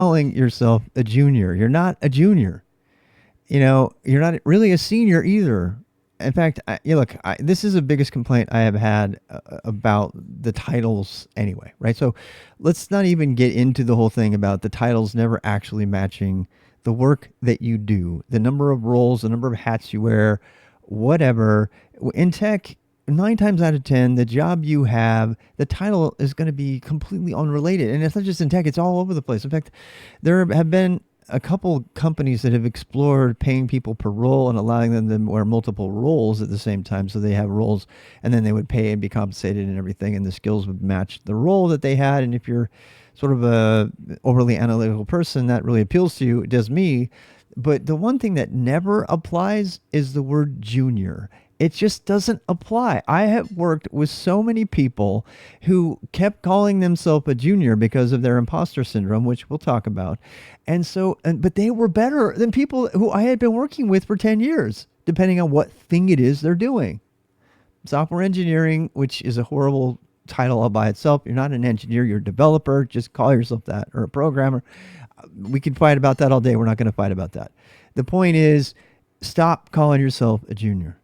calling yourself a junior. You're not a junior. You're not really a senior either. In fact, look, this is the biggest complaint I have had about the titles anyway, right? So let's not even get into the whole thing about the titles never actually matching the work that you do, the number of roles, the number of hats you wear, whatever. In tech, 9 times out of 10, the job you have, the title is going to be completely unrelated. And it's not just in tech, it's all over the place. In fact, there have been a couple companies that have explored paying people per role and allowing them to wear multiple roles at the same time. So they have roles and then they would pay and be compensated and everything. And the skills would match the role that they had. And if you're sort of a overly analytical person, that really appeals to you. It does me. But the one thing that never applies is the word junior. It just doesn't apply. I have worked with so many people who kept calling themselves a junior because of their imposter syndrome, which we'll talk about. But they were better than people who I had been working with for 10 years, depending on what thing it is they're doing. Software engineering, which is a horrible title all by itself. You're not an engineer, you're a developer. Just call yourself that, or a programmer. We can fight about that all day. We're not going to fight about that. The point is, stop calling yourself a junior.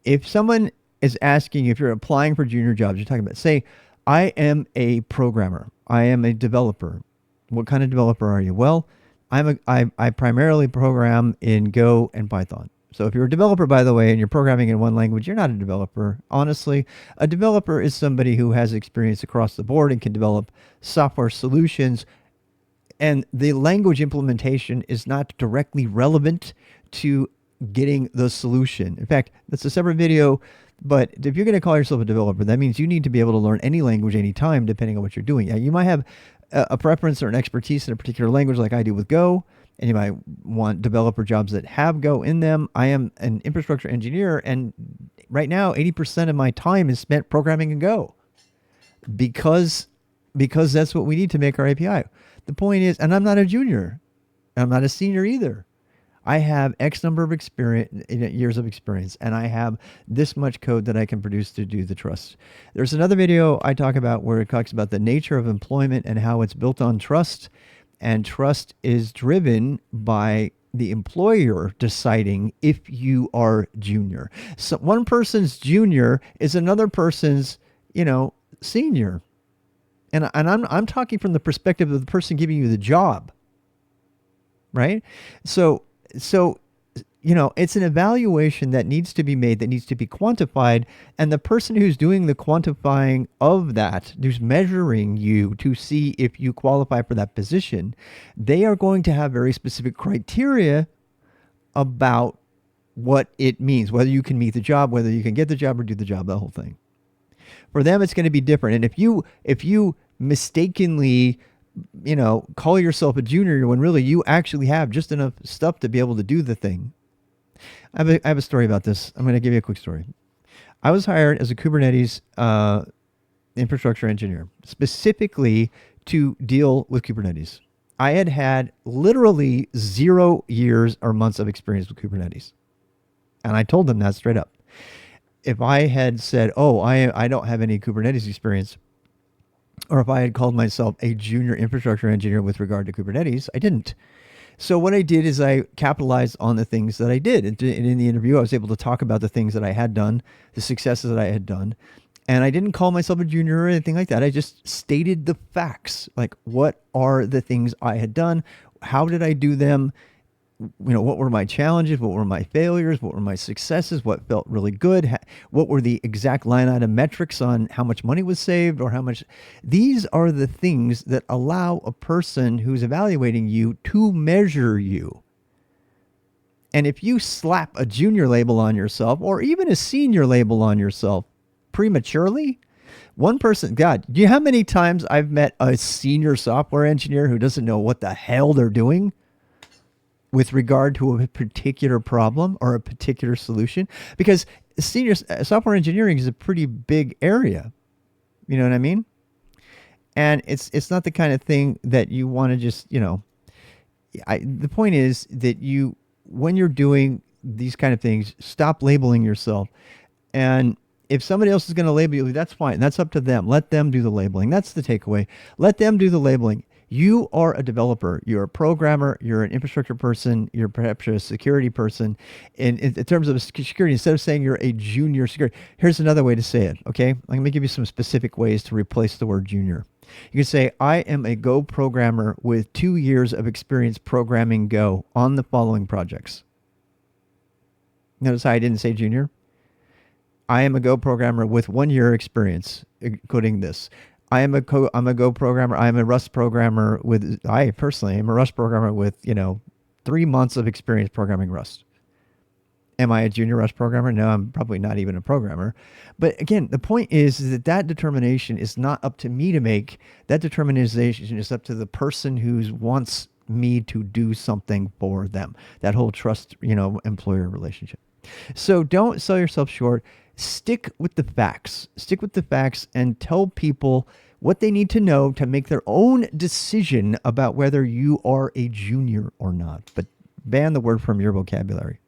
If someone is asking, if you're applying for junior jobs, you're talking about, say, I am a programmer. I am a developer. What kind of developer are you? Well, I primarily program in Go and Python. So if you're a developer, by the way, and you're programming in one language, you're not a developer. Honestly, a developer is somebody who has experience across the board and can develop software solutions. And the language implementation is not directly relevant to getting the solution. In fact, that's a separate video, but if you're going to call yourself a developer, that means you need to be able to learn any language anytime, depending on what you're doing. You might have a preference or an expertise in a particular language like I do with Go, and you might want developer jobs that have Go in them. I am an infrastructure engineer, and right now 80% of my time is spent programming in Go because that's what we need to make our API. The point is, and I'm not a junior, I'm not a senior either. I have X number of years of experience, and I have this much code that I can produce to do the trust. There's another video I talk about where it talks about the nature of employment and how it's built on trust, and trust is driven by the employer deciding if you are junior. So one person's junior is another person's, senior. And I'm talking from the perspective of the person giving you the job, right? So it's an evaluation that needs to be made, that needs to be quantified. And the person who's doing the quantifying of that, who's measuring you to see if you qualify for that position, they are going to have very specific criteria about what it means, whether you can meet the job, whether you can get the job or do the job, the whole thing. For them, it's going to be different. And if you mistakenly call yourself a junior when really you actually have just enough stuff to be able to do the thing. I have a story about this. I'm going to give you a quick story. I was hired as a Kubernetes infrastructure engineer, specifically to deal with Kubernetes. I had literally 0 years or months of experience with Kubernetes. And I told them that straight up. If I had said, I don't have any Kubernetes experience, or if I had called myself a junior infrastructure engineer with regard to Kubernetes, I didn't. So what I did is I capitalized on the things that I did. And in the interview, I was able to talk about the things that I had done, the successes that I had done. And I didn't call myself a junior or anything like that. I just stated the facts, like what are the things I had done? How did I do them? What were my challenges? What were my failures? What were my successes? What felt really good? What were the exact line item metrics on how much money was saved or how much? These are the things that allow a person who's evaluating you to measure you. And if you slap a junior label on yourself or even a senior label on yourself prematurely, one person, God, do you know how many times I've met a senior software engineer who doesn't know what the hell they're doing with regard to a particular problem or a particular solution? Because senior software engineering is a pretty big area. You know what I mean? And it's not the kind of thing that you want to just, the point is that when you're doing these kind of things, stop labeling yourself. And if somebody else is going to label you, that's fine. That's up to them. Let them do the labeling. That's the takeaway. Let them do the labeling. You are a developer. You're a programmer. You're an infrastructure person. You're perhaps a security person. In terms of security, instead of saying you're a junior security, here's another way to say it. Okay, let me give you some specific ways to replace the word junior. You can say, I am a Go programmer with 2 years of experience programming Go on the following projects. Notice how I didn't say junior. I am a Go programmer with 1 year experience coding this. I'm a Go programmer. I'm a Rust programmer with. I personally am a Rust programmer with 3 months of experience programming Rust. Am I a junior Rust programmer? No, I'm probably not even a programmer. But again, the point is that that determination is not up to me to make. That determination is up to the person who wants me to do something for them. That whole trust, employer relationship. So don't sell yourself short. Stick with the facts. Stick with the facts and tell people what they need to know to make their own decision about whether you are a junior or not. But ban the word from your vocabulary.